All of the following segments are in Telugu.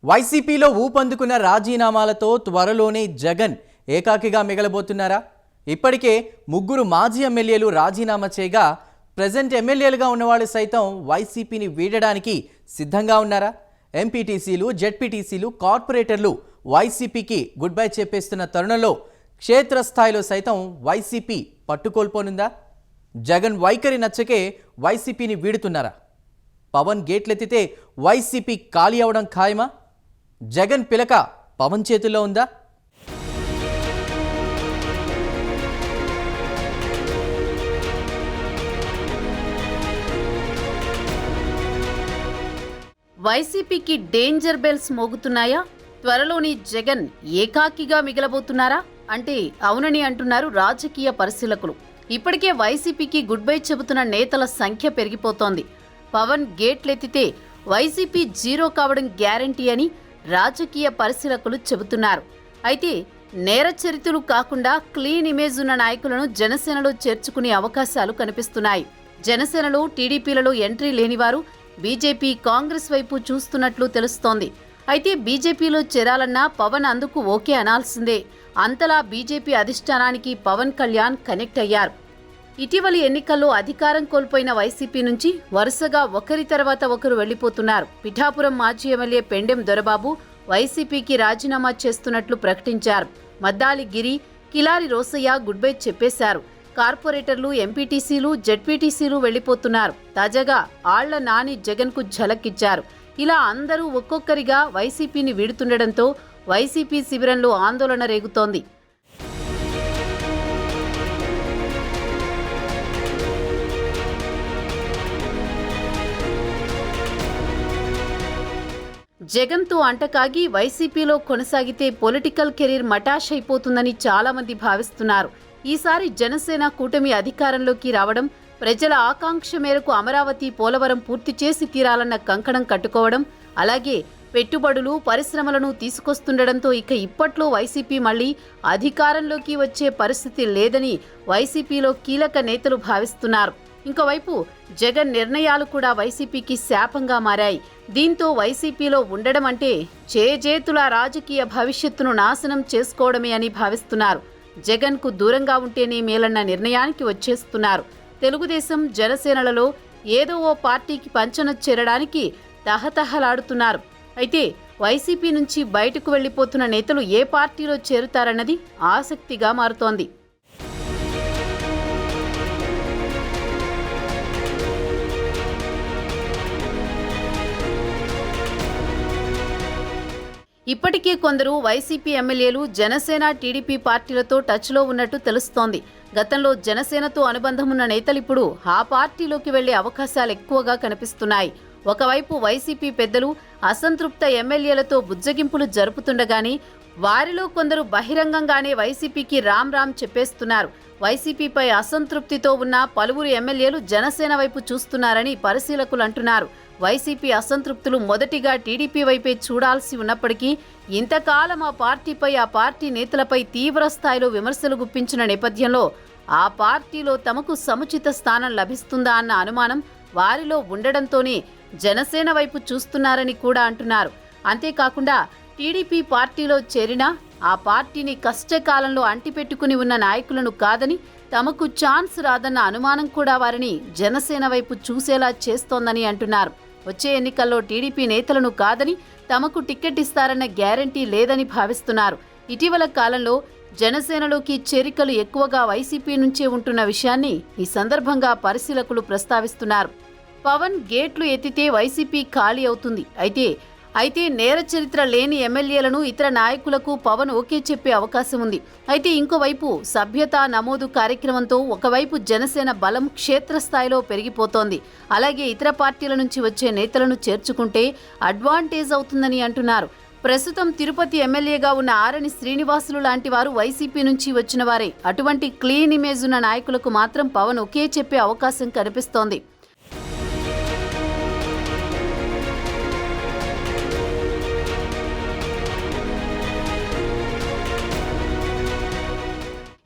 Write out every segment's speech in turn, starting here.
వైసీపీలో ఊపందుకున్న రాజీనామాలతో త్వరలోనే జగన్ ఏకాకిగా మిగలబోతున్నారా? ఇప్పటికే ముగ్గురు మాజీ ఎమ్మెల్యేలు రాజీనామా చేయగా ప్రెజెంట్ ఎమ్మెల్యేలుగా ఉన్నవాళ్ళు సైతం వైసీపీని వీడడానికి సిద్ధంగా ఉన్నారా? ఎంపీటీసీలు, జెడ్పీటీసీలు, కార్పొరేటర్లు వైసీపీకి గుడ్ బై చెప్పేస్తున్న తరుణంలో క్షేత్రస్థాయిలో సైతం వైసీపీ పట్టుకోల్పోనుందా? జగన్ వైఖరి నచ్చకే వైసీపీని వీడుతున్నారా? పవన్ గేట్లెత్తితే వైసీపీ ఖాళీ అవడం ఖాయమా? జగన్ పిలక పవన్ చేతుల్లో ఉందా? వైసీపీకి డేంజర్ బెల్స్ మోగుతున్నాయా? త్వరలోని జగన్ ఏకాకిగా మిగలబోతున్నారా అంటే అవునని అంటున్నారు రాజకీయ పరిశీలకులు. ఇప్పటికే వైసీపీకి గుడ్ బై చెబుతున్న నేతల సంఖ్య పెరిగిపోతోంది. పవన్ గేట్లెత్తితే వైసీపీ జీరో కావడం గ్యారంటీ అని రాజకీయ పరిశీలకులు చెబుతున్నారు. అయితే నేర చరిత్రలు కాకుండా క్లీన్ ఇమేజ్ ఉన్న నాయకులను జనసేనలో చేర్చుకునే అవకాశాలు కనిపిస్తున్నాయి. జనసేనలో, టీడీపీలలో ఎంట్రీ లేనివారు బీజేపీ, కాంగ్రెస్ వైపు చూస్తున్నట్లు తెలుస్తోంది. అయితే బీజేపీలో చేరాలన్నా పవన్ అందుకు ఓకే అనాల్సిందే. అంతలా బీజేపీ అధిష్టానానికి పవన్ కళ్యాణ్ కనెక్ట్ అయ్యారు. ఇటీవలి ఎన్నికల్లో అధికారం కోల్పోయిన వైసీపీ నుంచి వరుసగా ఒకరి తర్వాత ఒకరు వెళ్లిపోతున్నారు. పిఠాపురం మాజీ ఎమ్మెల్యే పెండెం దొరబాబు వైసీపీకి రాజీనామా చేస్తున్నట్లు ప్రకటించారు. మద్దాలి గిరి, కిలారి రోసయ్య గుడ్ బై చెప్పేశారు. కార్పొరేటర్లు, ఎంపీటీసీలు, జెడ్పీటీసీలు వెళ్లిపోతున్నారు. తాజాగా ఆళ్ల నాని జగన్కు ఝలక్కిచ్చారు. ఇలా అందరూ ఒక్కొక్కరిగా వైసీపీని వీడుతుండటంతో వైసీపీ శిబిరంలో ఆందోళన రేగుతోంది. జగన్తో అంటకాగి వైసీపీలో కొనసాగితే పొలిటికల్ కెరీర్ మటాష్ అయిపోతుందని చాలామంది భావిస్తున్నారు. ఈసారి జనసేన కూటమి అధికారంలోకి రావడం, ప్రజల ఆకాంక్ష మేరకు అమరావతి, పోలవరం పూర్తి చేసి తీరాలన్న కంకణం కట్టుకోవడం, అలాగే పెట్టుబడులు, పరిశ్రమలను తీసుకొస్తుండటంతో ఇక ఇప్పట్లో వైసీపీ మళ్లీ అధికారంలోకి వచ్చే పరిస్థితి లేదని వైసీపీలో కీలక నేతలు భావిస్తున్నారు. ఇంకోవైపు జగన్ నిర్ణయాలు కూడా వైసీపీకి శాపంగా మారాయి. దీంతో వైసీపీలో ఉండడం అంటే చేజేతుల రాజకీయ భవిష్యత్తును నాశనం చేసుకోవడమే అని భావిస్తున్నారు. జగన్కు దూరంగా ఉంటేనే మేలన్న నిర్ణయానికి వచ్చేస్తున్నారు. తెలుగుదేశం, జనసేనలలో ఏదో ఓ పార్టీకి పంచన చేరడానికి తహతహలాడుతున్నారు. అయితే వైసీపీ నుంచి బయటకు వెళ్లిపోతున్న నేతలు ఏ పార్టీలో చేరుతారన్నది ఆసక్తిగా మారుతోంది. ఇప్పటికే కొందరు వైసీపీ ఎమ్మెల్యేలు జనసేన, టీడీపీ పార్టీలతో టచ్లో ఉన్నట్టు తెలుస్తోంది. గతంలో జనసేనతో అనుబంధం ఉన్న నేతలు ఇప్పుడు ఆ పార్టీలోకి వెళ్లే అవకాశాలు ఎక్కువగా కనిపిస్తున్నాయి. ఒకవైపు వైసీపీ పెద్దలు అసంతృప్త ఎమ్మెల్యేలతో బుజ్జగింపులు జరుపుతుండగానే వారిలో కొందరు బహిరంగంగానే వైసీపీకి రామ్ రామ్ చెప్పేస్తున్నారు. వైసీపీపై అసంతృప్తితో ఉన్న పలువురు ఎమ్మెల్యేలు జనసేన వైపు చూస్తున్నారని పరిశీలకులు అంటున్నారు. వైసీపీ అసంతృప్తులు మొదటిగా టీడీపీ వైపే చూడాల్సి ఉన్నప్పటికీ ఇంతకాలం ఆ పార్టీపై, ఆ పార్టీ నేతలపై తీవ్ర స్థాయిలో విమర్శలు గుప్పించిన నేపథ్యంలో ఆ పార్టీలో తమకు సముచిత స్థానం లభిస్తుందా అన్న అనుమానం వారిలో ఉండడంతోనే జనసేన వైపు చూస్తున్నారని కూడా అంటున్నారు. అంతేకాకుండా టీడీపీ పార్టీలో చేరినా ఆ పార్టీని కష్టకాలంలో అంటిపెట్టుకుని ఉన్న నాయకులను కాదని, తమకు ఛాన్స్ రాదన్న అనుమానం కూడా వారిని జనసేన వైపు చూసేలా చేస్తోందని అంటున్నారు. వచ్చే ఎన్నికల్లో టీడీపీ నేతలను కాదని, తమకు టికెట్ ఇస్తారన్న గ్యారంటీ లేదని భావిస్తున్నారు. ఇటీవల కాలంలో జనసేనలోకి చేరికలు ఎక్కువగా వైసీపీ నుంచే ఉంటున్న విషయాన్ని ఈ సందర్భంగా పరిశీలకులు ప్రస్తావిస్తున్నారు. పవన్ గేట్లు ఎత్తితే వైసీపీ ఖాళీ అవుతుంది. అయితే నేర చరిత్ర లేని ఎమ్మెల్యేలను, ఇతర నాయకులకు పవన్ ఓకే చెప్పే అవకాశం ఉంది. అయితే ఇంకోవైపు సభ్యతా నమోదు కార్యక్రమంతో ఒకవైపు జనసేన బలం క్షేత్రస్థాయిలో పెరిగిపోతోంది. అలాగే ఇతర పార్టీల నుంచి వచ్చే నేతలను చేర్చుకుంటే అడ్వాంటేజ్ అవుతుందని అంటున్నారు. ప్రస్తుతం తిరుపతి ఎమ్మెల్యేగా ఉన్న ఆరణి శ్రీనివాసులు లాంటి వారు వైసీపీ నుంచి వచ్చిన వారే. అటువంటి క్లీన్ ఇమేజ్ ఉన్న నాయకులకు మాత్రం పవన్ ఓకే చెప్పే అవకాశం కనిపిస్తోంది.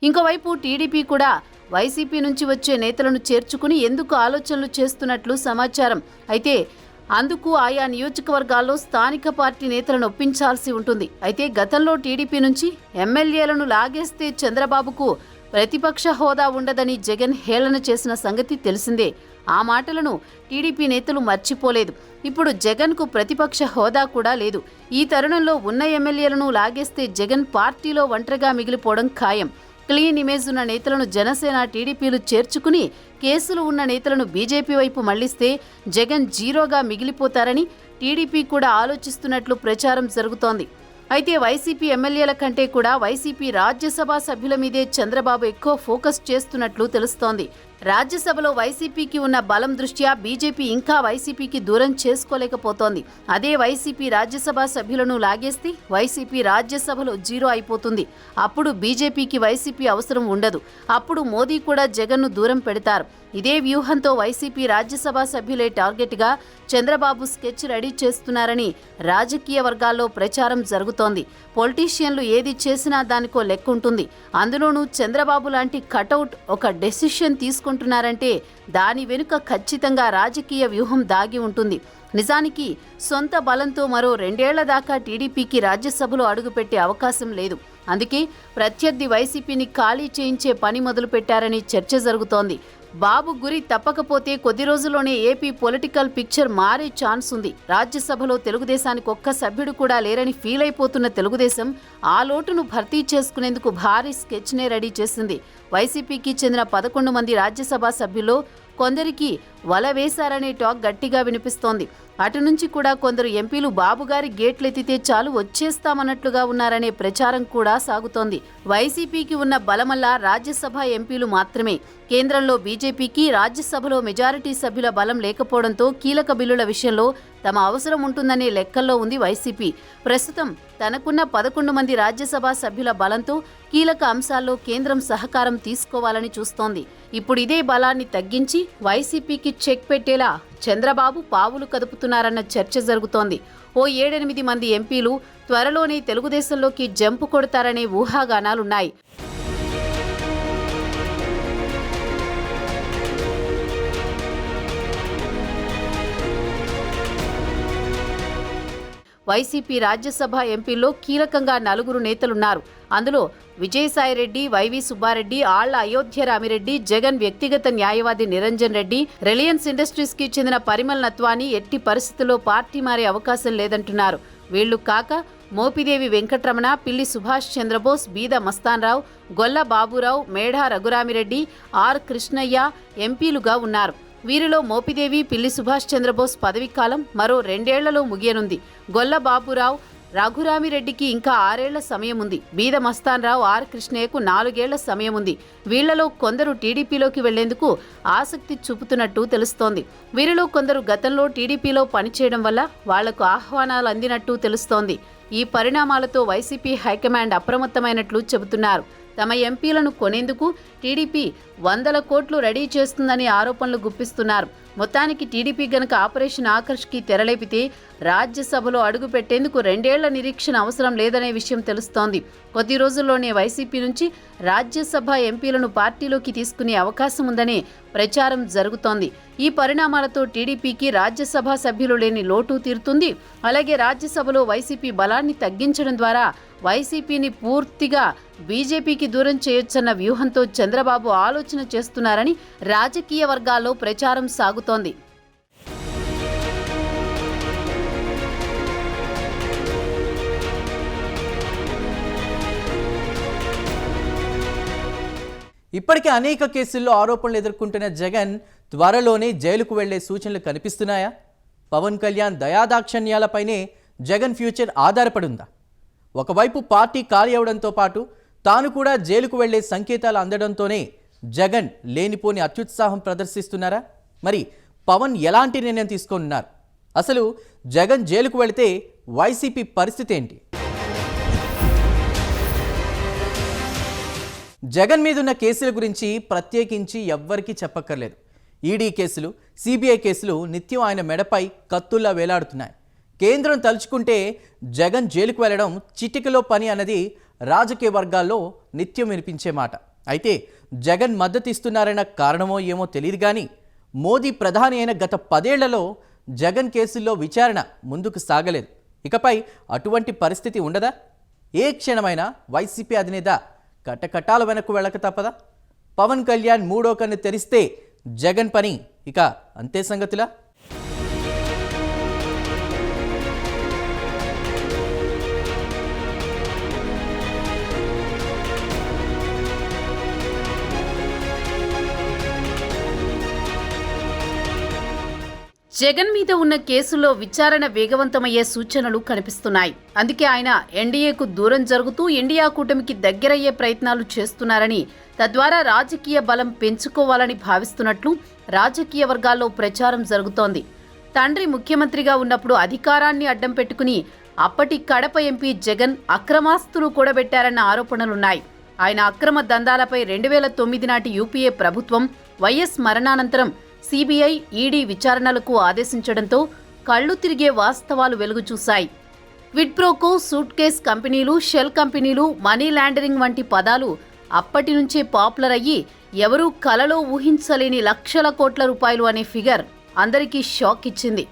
ఇంకోవైపు టీడీపీ కూడా వైసీపీ నుంచి వచ్చే నేతలను చేర్చుకుని ఎందుకు ఆలోచనలు చేస్తున్నట్లు సమాచారం. అయితే అందుకు ఆయా నియోజకవర్గాల్లో స్థానిక పార్టీ నేతలను ఒప్పించాల్సి ఉంటుంది. అయితే గతంలో టీడీపీ నుంచి ఎమ్మెల్యేలను లాగేస్తే చంద్రబాబుకు ప్రతిపక్ష హోదా ఉండదని జగన్ హేళన చేసిన సంగతి తెలిసిందే. ఆ మాటలను టీడీపీ నేతలు మర్చిపోలేదు. ఇప్పుడు జగన్కు ప్రతిపక్ష హోదా కూడా లేదు. ఈ తరుణంలో ఉన్న ఎమ్మెల్యేలను లాగేస్తే జగన్ పార్టీలో ఒంటరిగా మిగిలిపోవడం ఖాయం. క్లీన్ ఇమేజ్ ఉన్న నేతలను జనసేన టీడీపీలు చేర్చుకుని కేసులు ఉన్న నేతలను బీజేపీ వైపు మళ్లిస్తే జగన్ జీరోగా మిగిలిపోతారని టీడీపీ కూడా ఆలోచిస్తున్నట్లు ప్రచారం జరుగుతోంది. అయితే వైసీపీ ఎమ్మెల్యేల కంటే కూడా వైసీపీ రాజ్యసభ సభ్యుల మీదే చంద్రబాబు ఎక్కువ ఫోకస్ చేస్తున్నట్లు తెలుస్తోంది. రాజ్యసభలో వైసీపీకి ఉన్న బలం దృష్ట్యా బీజేపీ ఇంకా వైసీపీకి దూరం చేసుకోలేకపోతోంది. అదే వైసీపీ రాజ్యసభ సభ్యులను లాగేస్తే వైసీపీ రాజ్యసభలో జీరో అయిపోతుంది. అప్పుడు బీజేపీకి వైసీపీ అవసరం ఉండదు. అప్పుడు మోదీ కూడా జగన్ను దూరం పెడతారు. ఇదే వ్యూహంతో వైసీపీ రాజ్యసభ సభ్యులే టార్గెట్గా చంద్రబాబు స్కెచ్ రెడీ చేస్తున్నారని రాజకీయ వర్గాల్లో ప్రచారం జరుగుతోంది. పొలిటీషియన్లు ఏది చేసినా దానికో లెక్కుంటుంది. అందులోనూ చంద్రబాబు లాంటి కటౌట్ ఒక డెసిషన్ తీసుకుంటున్నారంటే దాని వెనుక ఖచ్చితంగా రాజకీయ వ్యూహం దాగి ఉంటుంది. నిజానికి సొంత బలంతో మరో 2 ఏళ్ల దాకా టీడీపీకి రాజ్యసభలో అడుగుపెట్టే అవకాశం లేదు. అందుకే ప్రత్యర్థి వైసీపీని ఖాళీ చేయించే పని మొదలుపెట్టారని చర్చ జరుగుతోంది. బాబు గురి తప్పకపోతే కొద్ది రోజుల్లోనే ఏపీ పొలిటికల్ పిక్చర్ మారే ఛాన్స్ ఉంది. రాజ్యసభలో తెలుగుదేశానికి ఒక్క సభ్యుడు కూడా లేరని ఫీల్ అయిపోతున్న తెలుగుదేశం ఆ లోటును భర్తీ చేసుకునేందుకు భారీ స్కెచ్నే రెడీ చేసింది. వైసీపీకి చెందిన 11 మంది రాజ్యసభ సభ్యుల్లో కొందరికి వల వేశారనే టాక్ గట్టిగా వినిపిస్తోంది. అటు నుంచి కూడా కొందరు ఎంపీలు బాబుగారి గేట్లెత్తితే చాలు వచ్చేస్తామన్నట్లుగా ఉన్నారనే ప్రచారం కూడా సాగుతోంది. వైసీపీకి ఉన్న బలమల్లా రాజ్యసభ ఎంపీలు మాత్రమే. కేంద్రంలో బీజేపీకి రాజ్యసభలో మెజారిటీ సభ్యుల బలం లేకపోవడంతో కీలక బిల్లుల విషయంలో తమ అవసరం ఉంటుందనే లెక్కల్లో ఉంది వైసీపీ. ప్రస్తుతం తనకున్న 11 మంది రాజ్యసభ సభ్యుల బలంతో కీలక అంశాల్లో కేంద్రం సహకారం తీసుకోవాలని చూస్తోంది. ఇప్పుడు ఇదే బలాన్ని తగ్గించి వైసీపీకి చెక్ పెట్టేలా చంద్రబాబు పావులు కదుపుతున్నారన్న చర్చ జరుగుతోంది. ఓ 7-8 మంది ఎంపీలు త్వరలోనే తెలుగుదేశంలోకి జంపు కొడతారనే ఊహాగానాలున్నాయి. వైసీపీ రాజ్యసభ ఎంపీల్లో కీలకంగా 4 నేతలున్నారు. అందులో విజయసాయిరెడ్డి, వైవి సుబ్బారెడ్డి, ఆళ్ల అయోధ్య రామిరెడ్డి, జగన్ వ్యక్తిగత న్యాయవాది నిరంజన్ రెడ్డి, రిలయన్స్ ఇండస్ట్రీస్ కి చెందిన పరిమల్ నత్వాని ఎట్టి పరిస్థితుల్లో పార్టీ మారే అవకాశం లేదంటున్నారు. వీళ్లు కాక మోపిదేవి వెంకటరమణ, పిల్లి సుభాష్ చంద్రబోస్, బీద మస్తాన్రావు, గొల్ల బాబురావు, మేఢా రఘురామిరెడ్డి, ఆర్ కృష్ణయ్య ఎంపీలుగా ఉన్నారు. వీరిలో మోపిదేవి, పిల్లి సుభాష్ చంద్రబోస్ పదవీకాలం మరో 2 ఏళ్లలో ముగియనుంది. గొల్ల బాబురావు, రఘురామిరెడ్డికి ఇంకా 6 ఏళ్ల సమయం ఉంది. బీద మస్తాన్రావు, ఆర్ కృష్ణయ్యకు 4 ఏళ్ల సమయం ఉంది. వీళ్లలో కొందరు టీడీపీలోకి వెళ్లేందుకు ఆసక్తి చూపుతున్నట్టు తెలుస్తోంది. వీరిలో కొందరు గతంలో టీడీపీలో పనిచేయడం వల్ల వాళ్లకు ఆహ్వానాలు అందినట్టు తెలుస్తోంది. ఈ పరిణామాలతో వైసీపీ హైకమాండ్ అప్రమత్తమైనట్లు చెబుతున్నారు. తమ ఎంపీలను కొనేందుకు టీడీపీ 100 కోట్లు రెడీ చేస్తుందని ఆరోపణలు గుప్పిస్తున్నారు. మొత్తానికి టీడీపీ గనక ఆపరేషన్ ఆకర్ష్కి తెరలేపితే రాజ్యసభలో అడుగు పెట్టేందుకు 2 ఏళ్ల నిరీక్షణ అవసరం లేదనే విషయం తెలుస్తోంది. కొద్ది రోజుల్లోనే వైసీపీ నుంచి రాజ్యసభ ఎంపీలను పార్టీలోకి తీసుకునే అవకాశం ఉందనే ప్రచారం జరుగుతోంది. ఈ పరిణామాలతో టీడీపీకి రాజ్యసభ సభ్యులు లేని లోటు తీరుతుంది. అలాగే రాజ్యసభలో వైసీపీ బలాన్ని తగ్గించడం ద్వారా వైసీపీని పూర్తిగా బీజేపీకి దూరం చేయొచ్చన్న వ్యూహంతో చంద్రబాబు ఆలోచన చేస్తున్నారని రాజకీయ వర్గాల్లో ప్రచారం సాగుతోంది. ఇప్పటికే అనేక కేసుల్లో ఆరోపణలు ఎదుర్కొంటున్న జగన్ త్వరలోనే జైలుకు వెళ్లే సూచనలు కనిపిస్తున్నాయా? పవన్ కళ్యాణ్ దయాదాక్షణ్యాలపైనే జగన్ ఫ్యూచర్ ఆధారపడుందా? ఒకవైపు పార్టీ ఖాళీ అవడంతో పాటు తాను కూడా జైలుకు వెళ్లే సంకేతాలు అందడంతోనే జగన్ లేనిపోని అత్యుత్సాహం ప్రదర్శిస్తున్నారా? మరి పవన్ ఎలాంటి నిర్ణయం తీసుకున్నారు? అసలు జగన్ జైలుకు వెళితే వైసీపీ పరిస్థితి ఏంటి? జగన్ మీదున్న కేసుల గురించి ప్రత్యేకించి ఎవ్వరికీ చెప్పక్కర్లేదు. ఈడీ కేసులు, సిబిఐ కేసులు నిత్యం ఆయన మెడపై కత్తుల్లా వేలాడుతున్నాయి. కేంద్రం తలుచుకుంటే జగన్ జైలుకు వెళ్లడం చిటికలో పని అన్నది రాజకీయ వర్గాల్లో నిత్యం వినిపించే మాట. అయితే జగన్ మద్దతు ఇస్తున్నారన్న కారణమో ఏమో తెలియదు కానీ మోదీ ప్రధాని అయిన గత 10 ఏళ్లలో జగన్ కేసుల్లో విచారణ ముందుకు సాగలేదు. ఇకపై అటువంటి పరిస్థితి ఉండదా? ఏ క్షణమైనా వైసీపీ అధినేత కట్టకట్టాల వెనక్కు వెళ్ళక తప్పదా? పవన్ కళ్యాణ్ మూడో కన్ను తెరిస్తే జగన్ పని ఇక అంతే సంగతిలా? జగన్ మీద ఉన్న కేసుల్లో విచారణ వేగవంతమయ్యే సూచనలు కనిపిస్తున్నాయి. అందుకే ఆయన ఎన్డీఏకు దూరం జరుగుతూ ఇండియా కూటమికి దగ్గరయ్యే ప్రయత్నాలు చేస్తున్నారని, తద్వారా రాజకీయ బలం పెంచుకోవాలని భావిస్తున్నట్లు రాజకీయ వర్గాల్లో ప్రచారం జరుగుతోంది. తండ్రి ముఖ్యమంత్రిగా ఉన్నప్పుడు అధికారాన్ని అడ్డం పెట్టుకుని అప్పటి కడప ఎంపీ జగన్ అక్రమాస్తులు కూడబెట్టారన్న ఆరోపణలున్నాయి. ఆయన అక్రమ దందాలపై 2009 నాటి యూపీఏ ప్రభుత్వం వైఎస్ మరణానంతరం సిబిఐ, ఈడీ విచారణలకు ఆదేశించడంతో కళ్లు తిరిగే వాస్తవాలు వెలుగుచూశాయి. క్విడ్ ప్రోకో, సూట్ కేస్ కంపెనీలు, షెల్ కంపెనీలు, మనీ లాండరింగ్ వంటి పదాలు అప్పటి నుంచే పాపులర్ అయ్యి ఎవరూ కలలో ఊహించలేని లక్షల కోట్ల రూపాయలు అనే ఫిగర్ అందరికీ షాక్ ఇచ్చింది.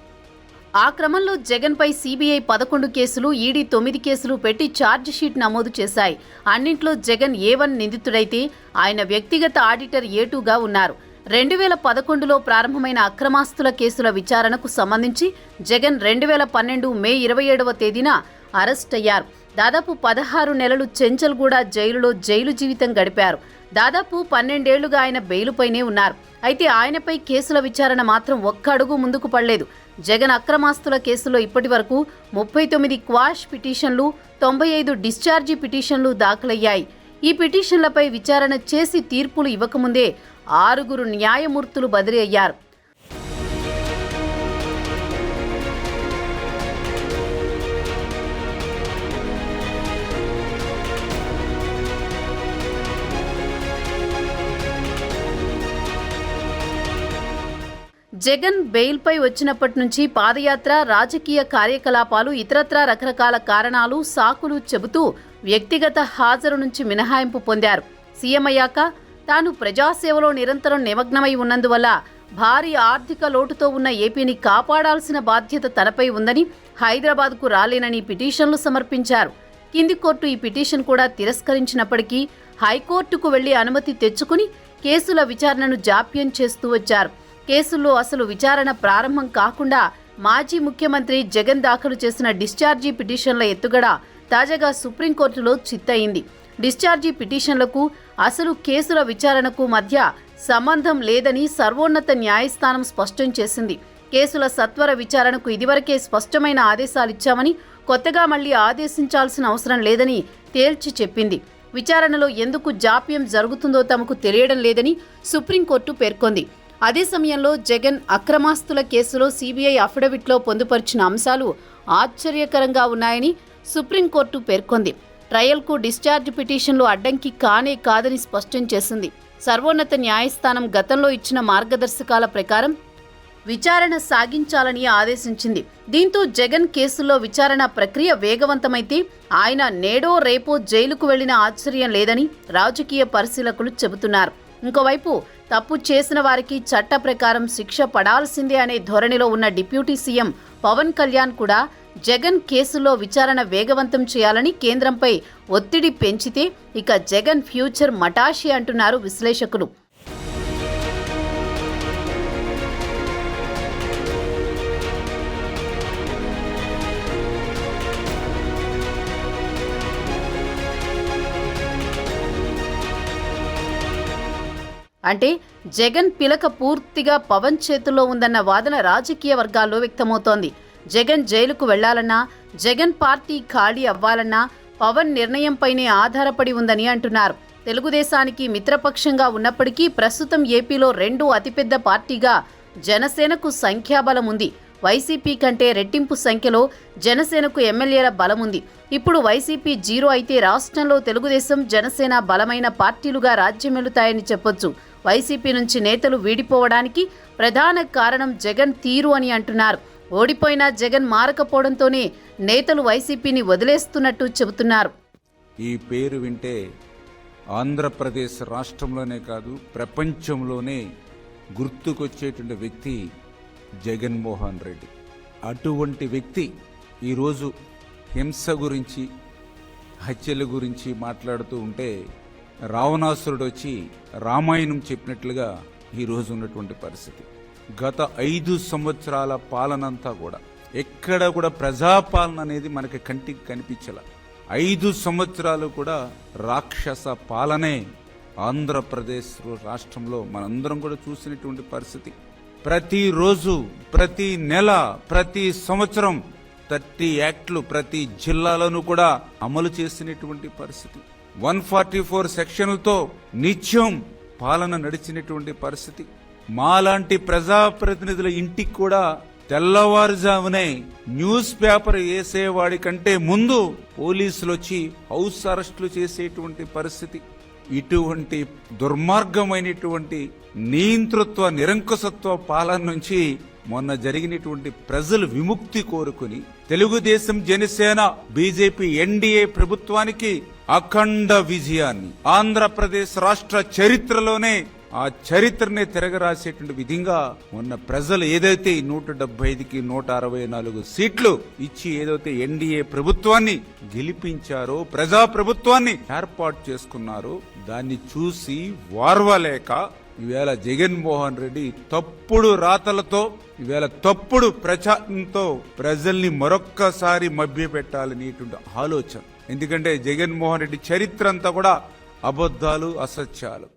ఆ క్రమంలో జగన్పై సిబిఐ 11 కేసులు, ఈడీ 9 కేసులు పెట్టి ఛార్జ్ షీట్ నమోదు చేశాయి. అన్నింట్లో జగన్ A1 నిందితుడైతే ఆయన వ్యక్తిగత ఆడిటర్ A2గా ఉన్నారు. 2011లో ప్రారంభమైన అక్రమాస్తుల కేసుల విచారణకు సంబంధించి జగన్ 2012 మే 27వ తేదీన అరెస్ట్ అయ్యారు. దాదాపు 16 నెలలు చెంచల్గూడ జైలులో జైలు జీవితం గడిపారు. దాదాపు 12 ఏళ్లుగా ఆయన బెయిలుపైనే ఉన్నారు. అయితే ఆయనపై కేసుల విచారణ మాత్రం ఒక్క అడుగు ముందుకు పడలేదు. జగన్ అక్రమాస్తుల కేసులో ఇప్పటి వరకు 39 క్వాష్ పిటిషన్లు, 95 డిశ్చార్జీ పిటిషన్లు దాఖలయ్యాయి. ఈ పిటిషన్లపై విచారణ చేసి తీర్పులు ఇవ్వకముందే 6 న్యాయమూర్తులు బదిలీ అయ్యారు. జగన్ బెయిల్పై వచ్చినప్పటి నుంచి పాదయాత్ర, రాజకీయ కార్యకలాపాలు, ఇతరత్రా రకరకాల కారణాలు, సాకులు చెబుతూ వ్యక్తిగత హాజరు నుంచి మినహాయింపు పొందారు. సీఎం అయ్యాక తాను ప్రజాసేవలో నిరంతరం నిమగ్నమై ఉన్నందువల్ల భారీ ఆర్థిక లోటుతో ఉన్న ఏపీని కాపాడాల్సిన బాధ్యత తనపై ఉందని, హైదరాబాద్కు రాలేనని పిటిషన్లు సమర్పించారు. కింది కోర్టు ఈ పిటిషన్ కూడా తిరస్కరించినప్పటికీ హైకోర్టుకు వెళ్లి అనుమతి తెచ్చుకుని కేసుల విచారణను జాప్యం చేస్తూ వచ్చారు. కేసుల్లో అసలు విచారణ ప్రారంభం కాకుండా మాజీ ముఖ్యమంత్రి జగన్ దాఖలు చేసిన డిశ్చార్జీ పిటిషన్ల ఎత్తుగడ తాజాగా సుప్రీంకోర్టులో చిత్తయింది. డిశ్చార్జీ పిటిషన్లకు అసలు కేసుల విచారణకు మధ్య సంబంధం లేదని సర్వోన్నత న్యాయస్థానం స్పష్టం చేసింది. కేసుల సత్వర విచారణకు ఇదివరకే స్పష్టమైన ఆదేశాలిచ్చామని, కొత్తగా మళ్లీ ఆదేశించాల్సిన అవసరం లేదని తేల్చి చెప్పింది. విచారణలో ఎందుకు జాప్యం జరుగుతుందో తమకు తెలియడం లేదని సుప్రీంకోర్టు పేర్కొంది. అదే సమయంలో జగన్ అక్రమాస్తుల కేసులో సిబిఐ అఫిడవిట్లో పొందుపరిచిన అంశాలు ఆశ్చర్యకరంగా ఉన్నాయని సుప్రీంకోర్టు పేర్కొంది. ట్రయల్కు డిశ్చార్జ్ పిటిషన్లు అడ్డంకి కానే కాదని స్పష్టం చేసింది. సర్వోన్నత న్యాయస్థానం గతంలో ఇచ్చిన మార్గదర్శకాల ప్రకారం విచారణ సాగించాలని ఆదేశించింది. దీంతో జగన్ కేసుల్లో విచారణ ప్రక్రియ వేగవంతమైతే ఆయన నేడో రేపో జైలుకు వెళ్లిన ఆశ్చర్యం లేదని రాజకీయ పరిశీలకులు చెబుతున్నారు. ఇంకోవైపు తప్పు చేసిన వారికి చట్ట ప్రకారం శిక్ష పడాల్సిందే అనే ధోరణిలో ఉన్న డిప్యూటీ సీఎం పవన్ కళ్యాణ్ కూడా జగన్ కేసులో విచారణ వేగవంతం చేయాలని కేంద్రంపై ఒత్తిడి పెంచితే ఇక జగన్ ఫ్యూచర్ మటాషి అంటున్నారు విశ్లేషకులు. అంటే జగన్ పిలక పూర్తిగా పవన్ చేతుల్లో ఉందన్న వాదన రాజకీయ వర్గాల్లో వ్యక్తమవుతోంది. జగన్ జైలుకు వెళ్లాలన్నా, జగన్ పార్టీ ఖాళీ అవ్వాలన్నా పవన్ నిర్ణయంపైనే ఆధారపడి ఉందని అంటున్నారు. తెలుగుదేశానికి మిత్రపక్షంగా ఉన్నప్పటికీ ప్రస్తుతం ఏపీలో 2 అతిపెద్ద పార్టీగా జనసేనకు సంఖ్యాబలం ఉంది. వైసీపీ కంటే రెట్టింపు సంఖ్యలో జనసేనకు ఎమ్మెల్యేల బలం ఉంది. ఇప్పుడు వైసీపీ 0 అయితే రాష్ట్రంలో తెలుగుదేశం, జనసేన బలమైన పార్టీలుగా రాజ్యమెలుతాయని చెప్పొచ్చు. వైసీపీ నుంచి నేతలు వీడిపోవడానికి ప్రధాన కారణం జగన్ తీరు అని అంటున్నారు. ఓడిపోయినా జగన్ మారకపోవడంతోనే నేతలు వైసీపీని వదిలేస్తున్నట్టు చెబుతున్నారు. ఈ పేరు వింటే ఆంధ్రప్రదేశ్ రాష్ట్రంలోనే కాదు ప్రపంచంలోనే గుర్తుకొచ్చేటువంటి వ్యక్తి జగన్మోహన్ రెడ్డి. అటువంటి వ్యక్తి ఈరోజు హింస గురించి, హత్యల గురించి మాట్లాడుతూ ఉంటే రావణాసురుడు వచ్చి రామాయణం చెప్పినట్లుగా ఈరోజు ఉన్నటువంటి పరిస్థితి. గత 5 సంవత్సరాల పాలనంతా కూడా ఎక్కడ కూడా ప్రజాపాలన అనేది మనకి కంటికి కనిపించాల. 5 సంవత్సరాలు కూడా రాక్షస పాలనే ఆంధ్రప్రదేశ్ రాష్ట్రంలో మనందరం కూడా చూసినటువంటి పరిస్థితి. ప్రతిరోజు, ప్రతి నెల, ప్రతి సంవత్సరం 30 యాక్ట్లు ప్రతి జిల్లాలోనూ కూడా అమలు చేసినటువంటి పరిస్థితి. 144 సెక్షన్లతో నిత్యం పాలన నడిచినటువంటి పరిస్థితి. మాలాంటి ప్రజాప్రతినిధుల ఇంటికి కూడా తెల్లవారుజామునే న్యూస్ పేపర్ వేసేవాడి కంటే ముందు పోలీసులు వచ్చి హౌస్ అరెస్టులు చేసేటువంటి పరిస్థితి. ఇటువంటి దుర్మార్గమైనటువంటి నియంతృత్వ, నిరంకుశత్వ పాలన నుంచి మొన్న జరిగినటువంటి ప్రజలు విముక్తి కోరుకుని తెలుగుదేశం, జనసేన, బీజేపీ ఎన్డీఏ ప్రభుత్వానికి అఖండ విజయాన్ని ఆంధ్రప్రదేశ్ రాష్ట్ర చరిత్రలోనే ఆ చరిత్రనే తిరగరాసేటువంటి విధంగా మొన్న ప్రజలు ఏదైతే 175కి 164 సీట్లు ఇచ్చి ఏదైతే ఎన్డీఏ ప్రభుత్వాన్ని గెలిపించారో, ప్రజా ప్రభుత్వాన్ని ఏర్పాటు చేసుకున్నారో, దాన్ని చూసి వార్వలేక ఈవేళ జగన్మోహన్ రెడ్డి తప్పుడు రాతలతో, ఈవేళ తప్పుడు ప్రచారంతో ప్రజల్ని మరొక్కసారి మభ్యపెట్టాలనేటువంటి ఆలోచన. ఎందుకంటే జగన్మోహన్ రెడ్డి చరిత్ర అంతా కూడా అబద్ధాలు, అసత్యాలు.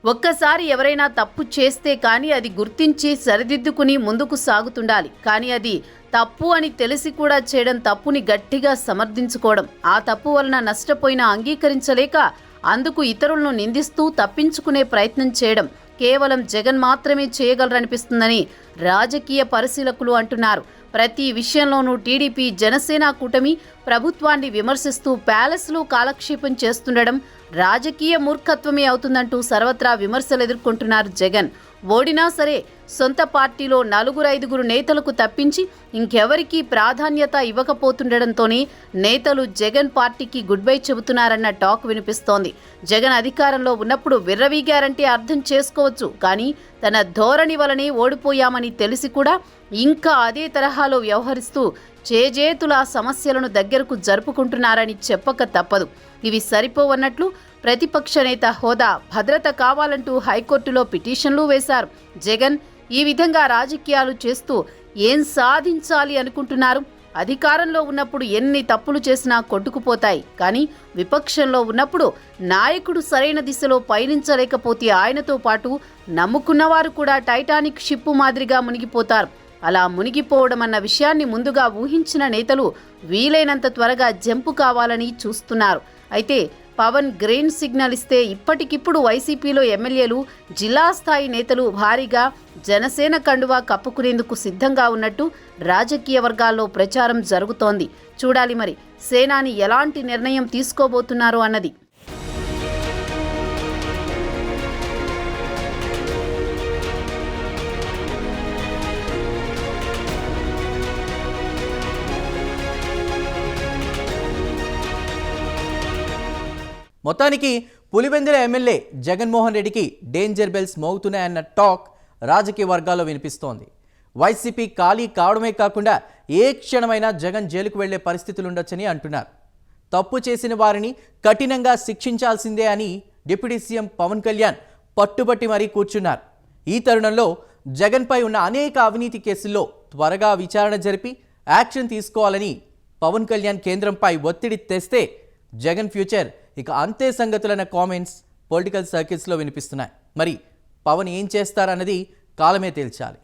ఒక్కసారి ఎవరైనా తప్పు చేస్తే కానీ అది గుర్తించి సరిదిద్దుకుని ముందుకు సాగుతుండాలి. కానీ అది తప్పు అని తెలిసి కూడా చేయడం, తప్పుని గట్టిగా సమర్థించుకోవడం, ఆ తప్పు వలన నష్టపోయినా అంగీకరించలేక అందుకు ఇతరులను నిందిస్తూ తప్పించుకునే ప్రయత్నం చేయడం కేవలం జగన్ మాత్రమే చేయగలరనిపిస్తుందని రాజకీయ పరిశీలకులు అంటున్నారు. ప్రతి విషయంలోనూ టీడీపీ, జనసేన కూటమి ప్రభుత్వాన్ని విమర్శిస్తూ ప్యాలెస్లో కాలక్షేపం చేస్తుండడం రాజకీయ మూర్ఖత్వమే అవుతుందంటూ సర్వత్రా విమర్శలు ఎదుర్కొంటున్నారు జగన్. ఓడినా సరే సొంత పార్టీలో 4-5 నేతలకు తప్పించి ఇంకెవరికీ ప్రాధాన్యత ఇవ్వకపోతుండడంతోనే నేతలు జగన్ పార్టీకి గుడ్ బై చెబుతున్నారన్న టాక్ వినిపిస్తోంది. జగన్ అధికారంలో ఉన్నప్పుడు విర్రవీగారంటే అర్థం చేసుకోవచ్చు. కానీ తన ధోరణి వలనే ఓడిపోయామని తెలిసి కూడా ఇంకా అదే తరహాలో వ్యవహరిస్తూ చేజేతుల సమస్యలను దగ్గరకు జరుపుకుంటున్నారని చెప్పక తప్పదు. ఇవి సరిపోవన్నట్లు ప్రతిపక్ష నేత హోదా, భద్రత కావాలంటూ హైకోర్టులో పిటిషన్లు వేశారు. జగన్ ఈ విధంగా రాజకీయాలు చేస్తూ ఏం సాధించాలి అనుకుంటున్నారు? అధికారంలో ఉన్నప్పుడు ఎన్ని తప్పులు చేసినా కొట్టుకుపోతాయి. కానీ విపక్షంలో ఉన్నప్పుడు నాయకుడు సరైన దిశలో పయనించలేకపోతే ఆయనతో పాటు నమ్ముకున్నవారు కూడా టైటానిక్ షిప్ మాదిరిగా మునిగిపోతారు. అలా మునిగిపోవడం అన్న విషయాన్ని ముందుగా ఊహించిన నేతలు వీలైనంత త్వరగా జంపు కావాలని చూస్తున్నారు. అయితే పవన్ గ్రీన్ సిగ్నల్ ఇస్తే ఇప్పటికిప్పుడు వైసీపీలో ఎమ్మెల్యేలు, జిల్లా స్థాయి నేతలు భారీగా జనసేన కండువా కప్పుకునేందుకు సిద్ధంగా ఉన్నట్టు రాజకీయ వర్గాల్లో ప్రచారం జరుగుతోంది. చూడాలి మరి సేనాని ఎలాంటి నిర్ణయం తీసుకోబోతున్నారో అన్నది. మొత్తానికి పులివెందుల ఎమ్మెల్యే జగన్మోహన్ రెడ్డికి డేంజర్ బెల్స్ మోగుతున్నాయన్న టాక్ రాజకీయ వర్గాల్లో వినిపిస్తోంది. వైసీపీ ఖాళీ కావడమే కాకుండా ఏ క్షణమైనా జగన్ జైలుకు వెళ్లే పరిస్థితులుండొచ్చని అంటున్నారు. తప్పు చేసిన వారిని కఠినంగా శిక్షించాల్సిందే అని డిప్యూటీ సీఎం పవన్ కళ్యాణ్ పట్టుబట్టి మరీ కూర్చున్నారు. ఈ తరుణంలో జగన్పై ఉన్న అనేక అవినీతి కేసుల్లో త్వరగా విచారణ జరిపి యాక్షన్ తీసుకోవాలని పవన్ కళ్యాణ్ కేంద్రంపై ఒత్తిడి తెస్తే జగన్ ఫ్యూచర్ ఇక అంతే సంగతులన్న కామెంట్స్ పొలిటికల్ సర్కిల్స్లో వినిపిస్తున్నాయి. మరి పవన్ ఏం చేస్తారన్నది కాలమే తేల్చాలి.